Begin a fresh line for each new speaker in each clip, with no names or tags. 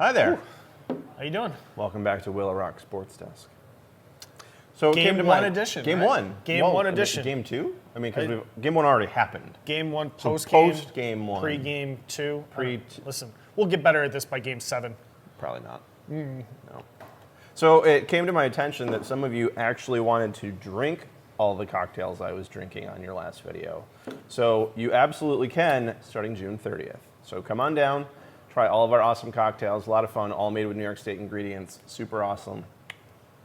Hi there.
Ooh. How you doing?
Welcome back to Willow Rock Sports Desk. So
Game one edition.
Game
right?
one.
Game one edition.
Game two? I mean, because game one already happened.
Game one,
So
post-game.
post-game one.
Pre-game two.
Pre-
Listen, we'll get better at this by game 7.
Probably not. No. So it came to my attention that some of you actually wanted to drink all the cocktails I was drinking on your last video. So you absolutely can starting June 30th. So come on down, try all of our awesome cocktails. A lot of fun, all made with New York State ingredients. Super awesome.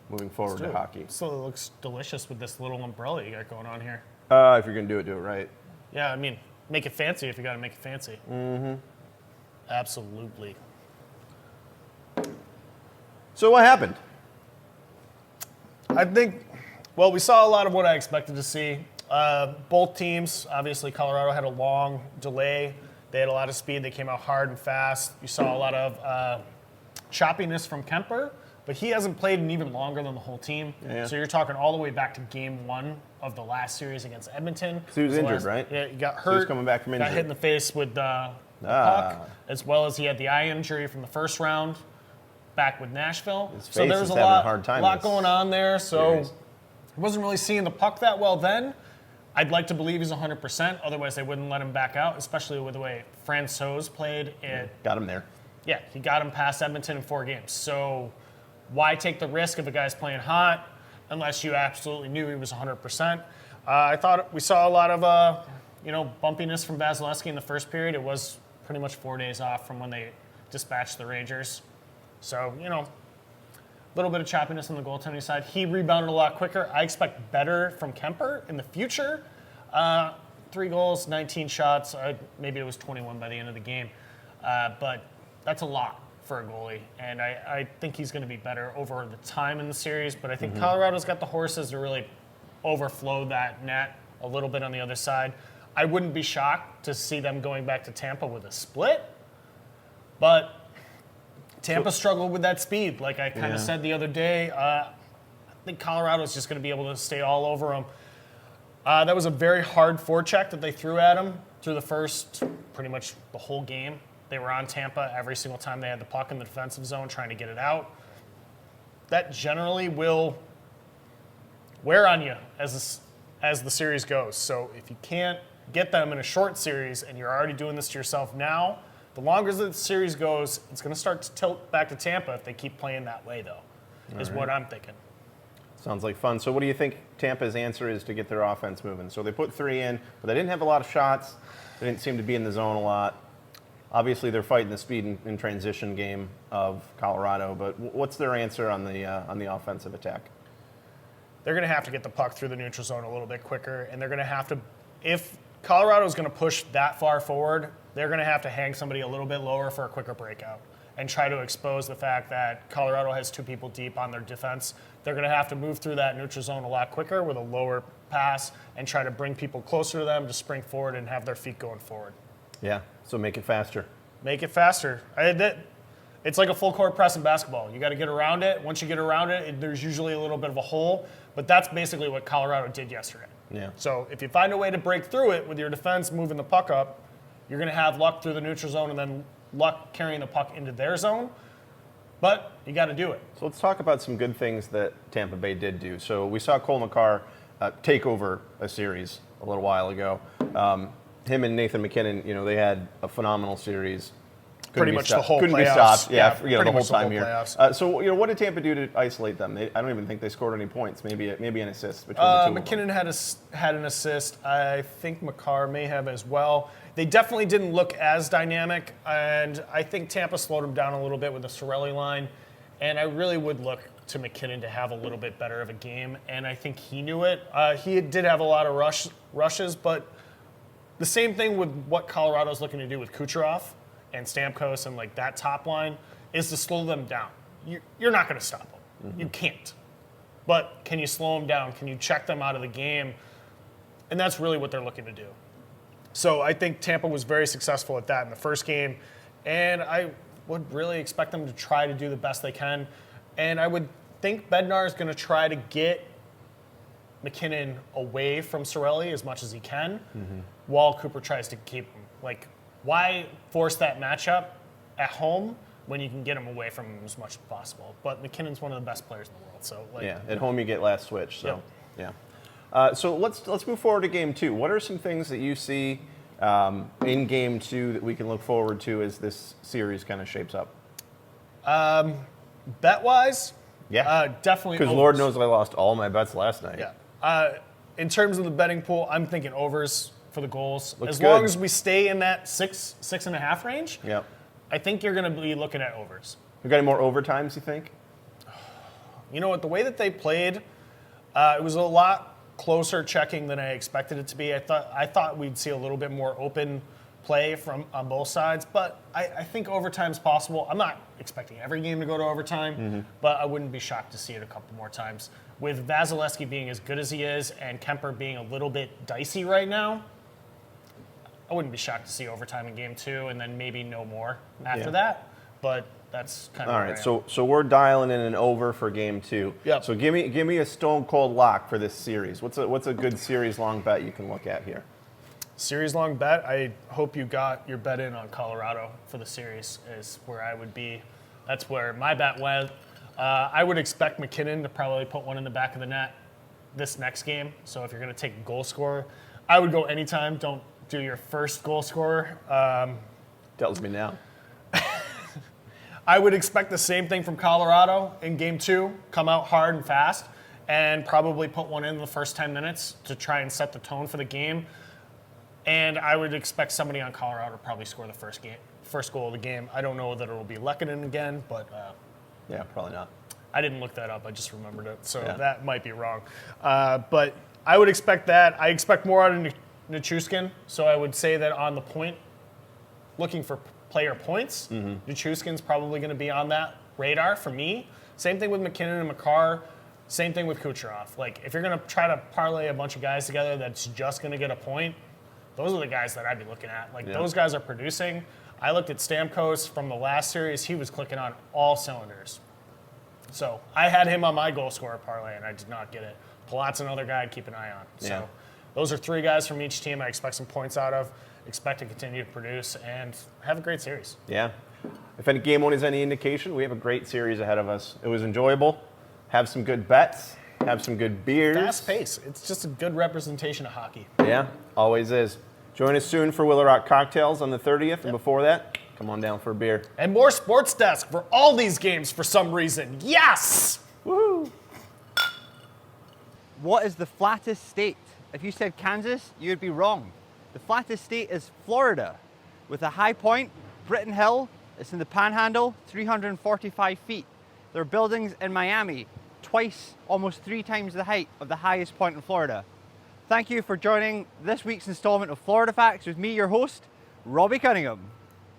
Moving forward to hockey.
So it looks delicious with this little umbrella you got going on here.
If you're going to do it right.
Yeah, I mean, make it fancy if you got to make it fancy. Mm-hmm. Absolutely.
So what happened?
I think, well, we saw a lot of what I expected to see. Both teams, obviously, Colorado had a long delay. They had a lot of speed. They came out hard and fast. You saw a lot of choppiness from Kemper, but he hasn't played in even longer than the whole team.
Yeah.
So you're talking all the way back to game 1 of the last series against Edmonton.
So he was injured, right?
Yeah, he got hurt.
So he was coming back from injury.
Got hit in the face with the puck, as well as he had the eye injury from the first round back with Nashville.
So there was a lot
going on there. So
series.
I wasn't really seeing the puck that well then. I'd like to believe he's 100%. Otherwise, they wouldn't let him back out, especially with the way Francouz played.
Got him there.
Yeah, he got him past Edmonton in 4 games. So why take the risk if a guy's playing hot unless you absolutely knew he was 100%? I thought we saw a lot of bumpiness from Vasilevsky in the first period. It was pretty much 4 days off from when they dispatched the Rangers. So, a little bit of choppiness on the goaltending side. He rebounded a lot quicker. I expect better from Kemper in the future. 3 goals, 19 shots. Maybe it was 21 by the end of the game. But that's a lot for a goalie. And I think he's going to be better over the time in the series. But I think Colorado's got the horses to really overflow that net a little bit on the other side. I wouldn't be shocked to see them going back to Tampa with a split. But Tampa struggled with that speed. Like I kind of said the other day, I think Colorado's just going to be able to stay all over them. That was a very hard forecheck that they threw at him through the first, pretty much the whole game. They were on Tampa every single time they had the puck in the defensive zone trying to get it out. That generally will wear on you as the series goes. So if you can't get them in a short series and you're already doing this to yourself now, the longer the series goes, it's going to start to tilt back to Tampa if they keep playing that way, though, is what I'm thinking.
Sounds like fun. So what do you think Tampa's answer is to get their offense moving? So they put 3 in, but they didn't have a lot of shots. They didn't seem to be in the zone a lot. Obviously, they're fighting the speed and transition game of Colorado, but what's their answer on the offensive attack?
They're going to have to get the puck through the neutral zone a little bit quicker, and they're going to have to, if Colorado's going to push that far forward, they're going to have to hang somebody a little bit lower for a quicker breakout and try to expose the fact that Colorado has 2 people deep on their defense. They're going to have to move through that neutral zone a lot quicker with a lower pass and try to bring people closer to them to spring forward and have their feet going forward.
Yeah, so make it faster.
Make it faster. It's like a full court press in basketball. You got to get around it. Once you get around it, there's usually a little bit of a hole, but that's basically what Colorado did yesterday.
Yeah.
So if you find a way to break through it with your defense moving the puck up, you're going to have luck through the neutral zone and then luck carrying the puck into their zone. But you got to do it.
So let's talk about some good things that Tampa Bay did do. So we saw Cole Makar take over a series a little while ago. Him and Nathan McKinnon, they had a phenomenal series.
Pretty much the whole playoffs.
Couldn't be stopped. Yeah, the whole time here. So what did Tampa do to isolate them? I don't even think they scored any points. Maybe an assist between the two
McKinnon
of them.
had an assist. I think Makar may have as well. They definitely didn't look as dynamic, and I think Tampa slowed them down a little bit with the Cirelli line. And I really would look to McKinnon to have a little bit better of a game, and I think he knew it. He did have a lot of rushes, but the same thing with what Colorado's looking to do with Kucherov and Stamkos and like that top line is to slow them down. You're not going to stop them. Mm-hmm. You can't. But can you slow them down? Can you check them out of the game? And that's really what they're looking to do. So I think Tampa was very successful at that in the first game, and I would really expect them to try to do the best they can. And I would think Bednar is going to try to get McKinnon away from Cirelli as much as he can, while Cooper tries to keep him. Like, why force that matchup at home when you can get him away from him as much as possible. But McKinnon's one of the best players in the world. So like,
Yeah, at home you get last switch. So
Yep.
yeah. So let's move forward to game 2. What are some things that you see in game 2 that we can look forward to as this series kind of shapes up?
bet wise, definitely.
Because Lord knows I lost all my bets last night.
Yeah. In terms of the betting pool, I'm thinking overs for the goals.
Looks
as
good.
long as we stay in that 6.5 range,
Yep.
I think you're going to be looking at overs.
We got any more overtimes, you think?
You know what? The way that they played, it was a lot closer checking than I expected it to be. I thought we'd see a little bit more open play from on both sides, but I think overtime's possible. I'm not expecting every game to go to overtime, but I wouldn't be shocked to see it a couple more times. With Vasilevsky being as good as he is and Kemper being a little bit dicey right now, I wouldn't be shocked to see overtime in game 2 and then maybe no more after that. But that's kind of
all right. So we're dialing in an over for game 2.
Yep.
So give me a stone cold lock for this series. What's a good series long bet you can look at here?
Series long bet. I hope you got your bet in on Colorado for the series is where I would be. That's where my bet went. I would expect McKinnon to probably put one in the back of the net this next game. So if you're going to take a goal scorer, I would go anytime. Don't do your first goal scorer.
Tells me now.
I would expect the same thing from Colorado in game 2. Come out hard and fast and probably put one in the first 10 minutes to try and set the tone for the game. And I would expect somebody on Colorado to probably score the first goal of the game. I don't know that it will be Lehkonen again, but
Yeah, probably not.
I didn't look that up. I just remembered it, so
Yeah.
that might be wrong. But I would expect that. I expect more out of Nichushkin, so I would say that on the point, looking for player points, Nichushkin's probably going to be on that radar for me. Same thing with McKinnon and Makar. Same thing with Kucherov. Like, if you're going to try to parlay a bunch of guys together that's just going to get a point, those are the guys that I'd be looking at. Like, those guys are producing. I looked at Stamkos from the last series. He was clicking on all cylinders. So I had him on my goal scorer parlay, and I did not get it. Palat's another guy I'd keep an eye on. So those are 3 guys from each team I expect some points out of, expect to continue to produce, and have a great series.
Yeah. If any game 1 is any indication, we have a great series ahead of us. It was enjoyable. Have some good bets. Have some good beers.
Fast pace. It's just a good representation of hockey.
Yeah, always is. Join us soon for Willow Rock Cocktails on the 30th, and before that, come on down for a beer.
And more Sports Desk for all these games for some reason. Yes!
Woo!
What is the flattest state? If you said Kansas, you would be wrong. The flattest state is Florida, with a high point, Britton Hill. It's in the Panhandle, 345 feet. There are buildings in Miami, twice, almost 3 times the height of the highest point in Florida. Thank you for joining this week's installment of Florida Facts with me, your host, Robbie Cunningham.